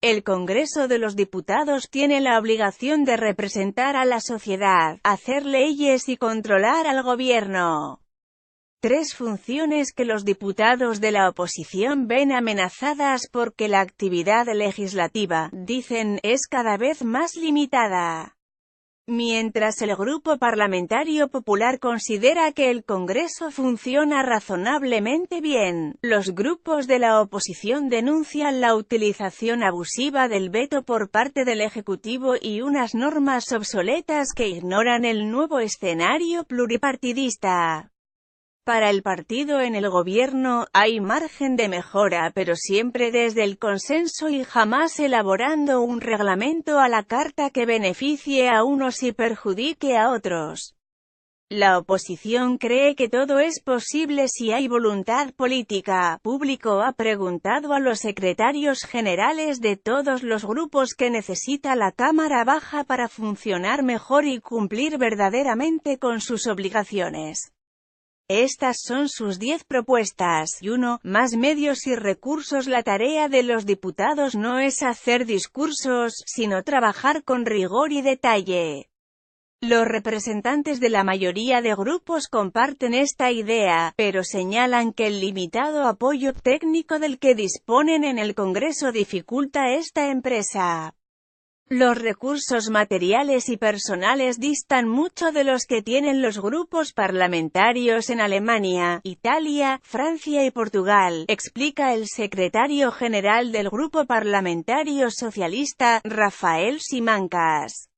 El Congreso de los Diputados tiene la obligación de representar a la sociedad, hacer leyes y controlar al gobierno. Tres funciones que los diputados de la oposición ven amenazadas porque la actividad legislativa, dicen, es cada vez más limitada. Mientras el Grupo Parlamentario Popular considera que el Congreso funciona razonablemente bien, los grupos de la oposición denuncian la utilización abusiva del veto por parte del Ejecutivo y unas normas obsoletas que ignoran el nuevo escenario pluripartidista. Para el partido en el gobierno, hay margen de mejora, pero siempre desde el consenso y jamás elaborando un reglamento a la carta que beneficie a unos y perjudique a otros. La oposición cree que todo es posible si hay voluntad política. Público ha preguntado a los secretarios generales de todos los grupos qué necesita la Cámara Baja para funcionar mejor y cumplir verdaderamente con sus obligaciones. Estas son sus 10 propuestas. 1. Más medios y recursos. La tarea de los diputados no es hacer discursos, sino trabajar con rigor y detalle. Los representantes de la mayoría de grupos comparten esta idea, pero señalan que el limitado apoyo técnico del que disponen en el Congreso dificulta esta empresa. Los recursos materiales y personales distan mucho de los que tienen los grupos parlamentarios en Alemania, Italia, Francia y Portugal, explica el secretario general del Grupo Parlamentario Socialista, Rafael Simancas.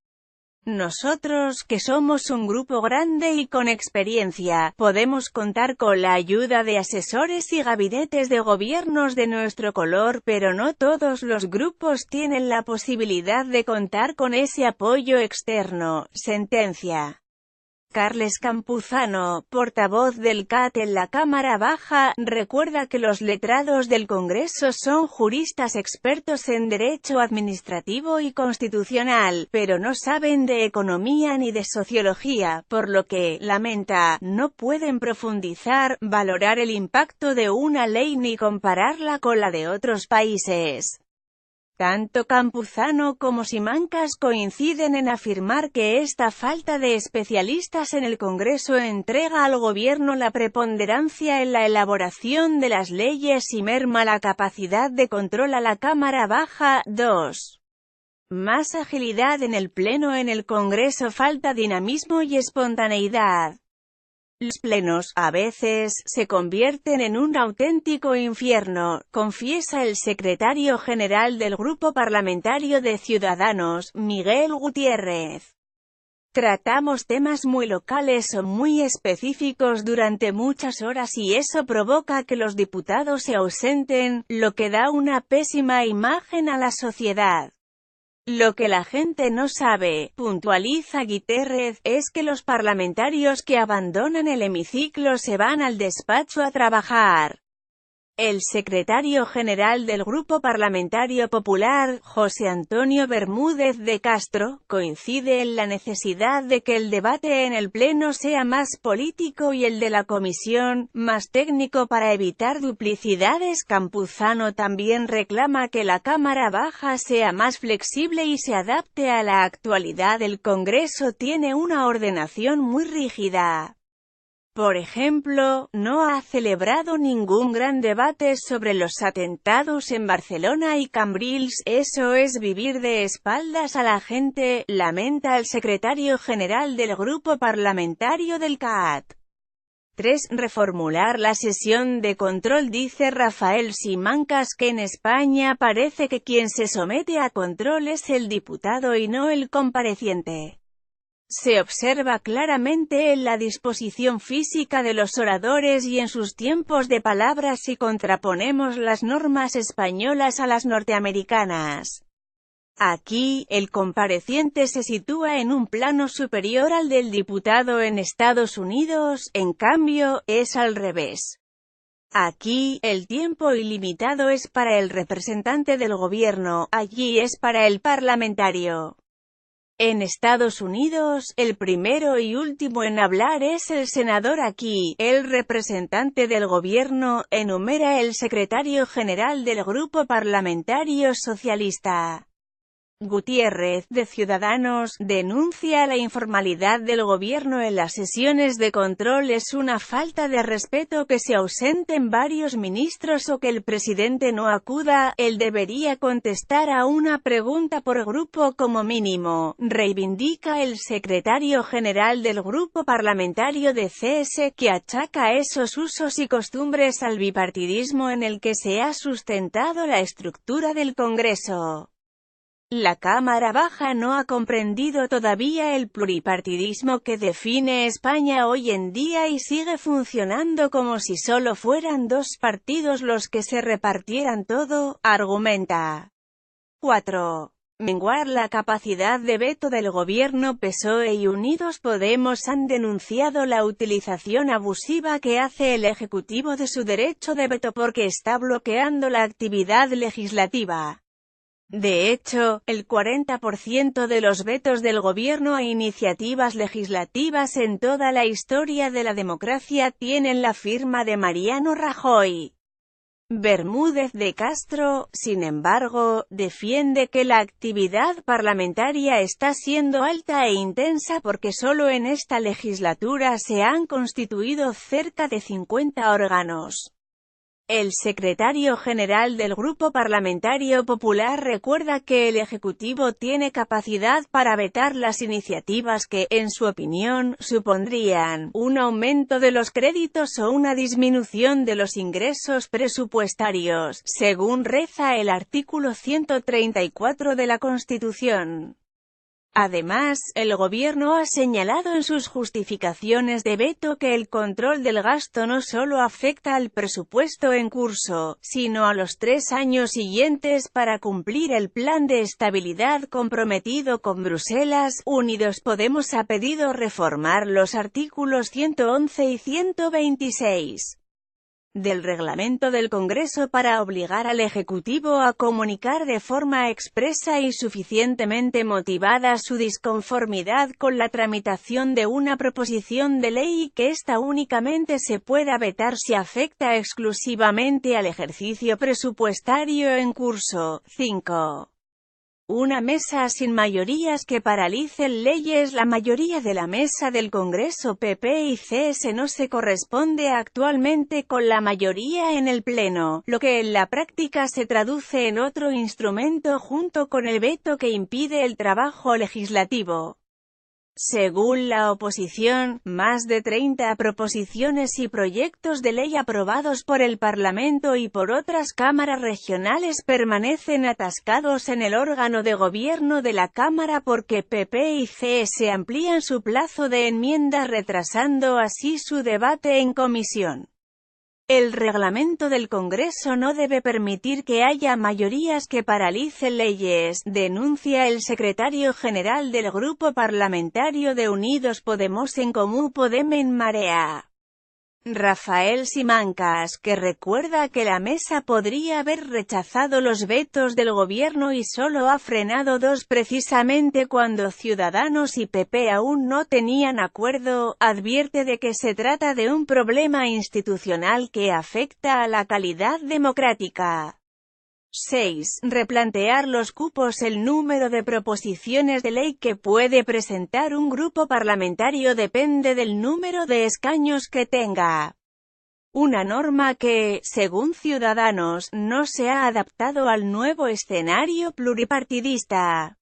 Nosotros, que somos un grupo grande y con experiencia, podemos contar con la ayuda de asesores y gabinetes de gobiernos de nuestro color, pero no todos los grupos tienen la posibilidad de contar con ese apoyo externo, sentencia. Carles Campuzano, portavoz del CAT en la Cámara Baja, recuerda que los letrados del Congreso son juristas expertos en derecho administrativo y constitucional, pero no saben de economía ni de sociología, por lo que, lamenta, no pueden profundizar, valorar el impacto de una ley ni compararla con la de otros países. Tanto Campuzano como Simancas coinciden en afirmar que esta falta de especialistas en el Congreso entrega al gobierno la preponderancia en la elaboración de las leyes y merma la capacidad de control a la Cámara Baja. 2. Más agilidad en el Pleno. En el Congreso falta dinamismo y espontaneidad. Los plenos, a veces, se convierten en un auténtico infierno, confiesa el secretario general del Grupo Parlamentario de Ciudadanos, Miguel Gutiérrez. Tratamos temas muy locales o muy específicos durante muchas horas y eso provoca que los diputados se ausenten, lo que da una pésima imagen a la sociedad. Lo que la gente no sabe, puntualiza Gutiérrez, es que los parlamentarios que abandonan el hemiciclo se van al despacho a trabajar. El secretario general del Grupo Parlamentario Popular, José Antonio Bermúdez de Castro, coincide en la necesidad de que el debate en el Pleno sea más político y el de la comisión, más técnico para evitar duplicidades. Campuzano también reclama que la Cámara Baja sea más flexible y se adapte a la actualidad. El Congreso tiene una ordenación muy rígida. Por ejemplo, no ha celebrado ningún gran debate sobre los atentados en Barcelona y Cambrils. Eso es vivir de espaldas a la gente, lamenta el secretario general del Grupo Parlamentario del CAT. 3. Reformular la sesión de control. Dice Rafael Simancas que en España parece que quien se somete a control es el diputado y no el compareciente. Se observa claramente en la disposición física de los oradores y en sus tiempos de palabra si contraponemos las normas españolas a las norteamericanas. Aquí, el compareciente se sitúa en un plano superior al del diputado en Estados Unidos, en cambio, es al revés. Aquí, el tiempo ilimitado es para el representante del gobierno, allí es para el parlamentario. En Estados Unidos, el primero y último en hablar es el senador aquí, el representante del gobierno, enumera el secretario general del grupo parlamentario socialista. Gutiérrez, de Ciudadanos, denuncia la informalidad del gobierno en las sesiones de control. Es una falta de respeto que se ausenten varios ministros o que el presidente no acuda, él debería contestar a una pregunta por grupo como mínimo, reivindica el secretario general del grupo parlamentario de CS, que achaca esos usos y costumbres al bipartidismo en el que se ha sustentado la estructura del Congreso. La Cámara Baja no ha comprendido todavía el pluripartidismo que define España hoy en día y sigue funcionando como si solo fueran dos partidos los que se repartieran todo, argumenta. 4. Menguar la capacidad de veto del gobierno. PSOE y Unidos Podemos han denunciado la utilización abusiva que hace el Ejecutivo de su derecho de veto porque está bloqueando la actividad legislativa. De hecho, el 40% de los vetos del gobierno a iniciativas legislativas en toda la historia de la democracia tienen la firma de Mariano Rajoy. Bermúdez de Castro, sin embargo, defiende que la actividad parlamentaria está siendo alta e intensa porque solo en esta legislatura se han constituido cerca de 50 órganos. El secretario general del Grupo Parlamentario Popular recuerda que el Ejecutivo tiene capacidad para vetar las iniciativas que, en su opinión, supondrían un aumento de los créditos o una disminución de los ingresos presupuestarios, según reza el artículo 134 de la Constitución. Además, el gobierno ha señalado en sus justificaciones de veto que el control del gasto no solo afecta al presupuesto en curso, sino a los 3 años siguientes para cumplir el plan de estabilidad comprometido con Bruselas. Unidos Podemos ha pedido reformar los artículos 111 y 126 del reglamento del Congreso para obligar al Ejecutivo a comunicar de forma expresa y suficientemente motivada su disconformidad con la tramitación de una proposición de ley y que ésta únicamente se pueda vetar si afecta exclusivamente al ejercicio presupuestario en curso. 5. Una mesa sin mayorías que paralicen leyes. La mayoría de la mesa del Congreso PP y CS no se corresponde actualmente con la mayoría en el Pleno, lo que en la práctica se traduce en otro instrumento junto con el veto que impide el trabajo legislativo. Según la oposición, más de 30 proposiciones y proyectos de ley aprobados por el Parlamento y por otras cámaras regionales permanecen atascados en el órgano de gobierno de la Cámara porque PP y CS amplían su plazo de enmienda retrasando así su debate en comisión. El reglamento del Congreso no debe permitir que haya mayorías que paralicen leyes, denuncia el secretario general del Grupo Parlamentario de Unidos Podemos en Comú Podem en Marea. Rafael Simancas, que recuerda que la mesa podría haber rechazado los vetos del gobierno y solo ha frenado 2 precisamente cuando Ciudadanos y PP aún no tenían acuerdo, advierte de que se trata de un problema institucional que afecta a la calidad democrática. 6. Replantear los cupos. El número de proposiciones de ley que puede presentar un grupo parlamentario depende del número de escaños que tenga. Una norma que, según Ciudadanos, no se ha adaptado al nuevo escenario pluripartidista.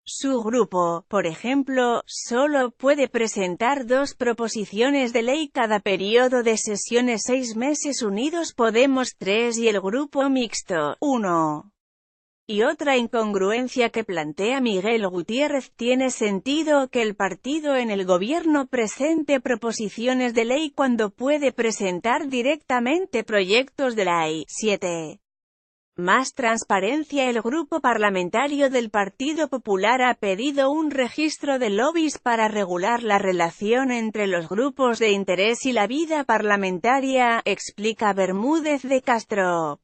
Su grupo, por ejemplo, solo puede presentar 2 proposiciones de ley cada periodo de sesiones 6 meses. Unidos Podemos 3 y el grupo mixto 1. Y otra incongruencia que plantea Miguel Gutiérrez: tiene sentido que el partido en el gobierno presente proposiciones de ley cuando puede presentar directamente proyectos de ley. 7. Más transparencia. El Grupo Parlamentario del Partido Popular ha pedido un registro de lobbies para regular la relación entre los grupos de interés y la vida parlamentaria, explica Bermúdez de Castro.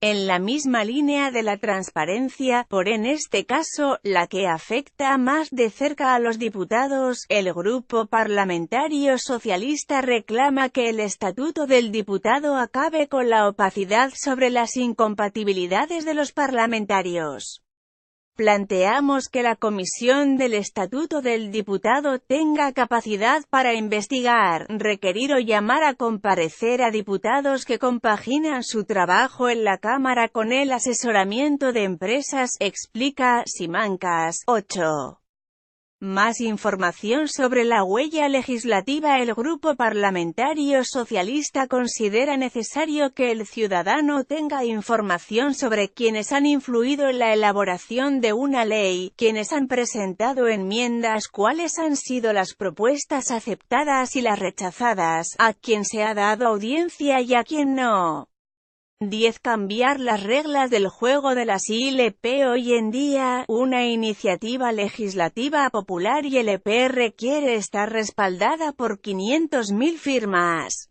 En la misma línea de la transparencia, por en este caso, la que afecta más de cerca a los diputados, el Grupo Parlamentario Socialista reclama que el Estatuto del Diputado acabe con la opacidad sobre las incompatibilidades de los parlamentarios. Planteamos que la Comisión del Estatuto del Diputado tenga capacidad para investigar, requerir o llamar a comparecer a diputados que compaginan su trabajo en la Cámara con el asesoramiento de empresas, explica Simancas. 8. Más información sobre la huella legislativa. El Grupo Parlamentario Socialista considera necesario que el ciudadano tenga información sobre quienes han influido en la elaboración de una ley, quienes han presentado enmiendas, cuáles han sido las propuestas aceptadas y las rechazadas, a quién se ha dado audiencia y a quién no. 10. Cambiar las reglas del juego de las ILP. Hoy en día, una iniciativa legislativa popular ILP requiere estar respaldada por 500.000 firmas.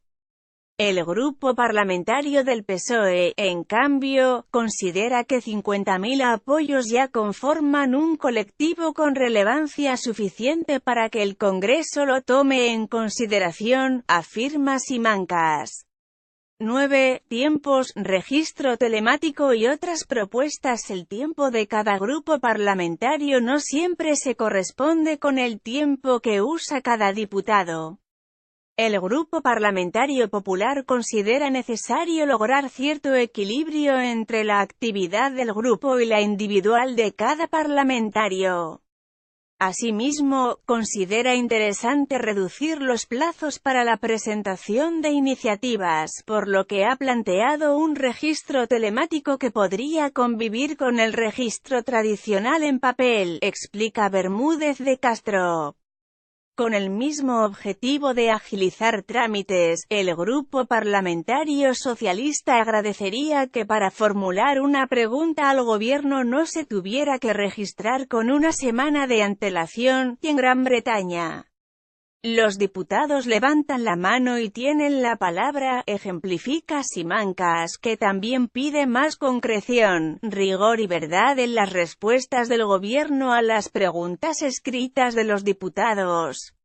El grupo parlamentario del PSOE, en cambio, considera que 50.000 apoyos ya conforman un colectivo con relevancia suficiente para que el Congreso lo tome en consideración, afirma Simancas. 9. Tiempos, registro telemático y otras propuestas. El tiempo de cada grupo parlamentario no siempre se corresponde con el tiempo que usa cada diputado. El Grupo Parlamentario Popular considera necesario lograr cierto equilibrio entre la actividad del grupo y la individual de cada parlamentario. Asimismo, considera interesante reducir los plazos para la presentación de iniciativas, por lo que ha planteado un registro telemático que podría convivir con el registro tradicional en papel, explica Bermúdez de Castro. Con el mismo objetivo de agilizar trámites, el Grupo Parlamentario Socialista agradecería que para formular una pregunta al Gobierno no se tuviera que registrar con una semana de antelación, y en Gran Bretaña los diputados levantan la mano y tienen la palabra, ejemplifica Simancas, que también pide más concreción, rigor y verdad en las respuestas del Gobierno a las preguntas escritas de los diputados.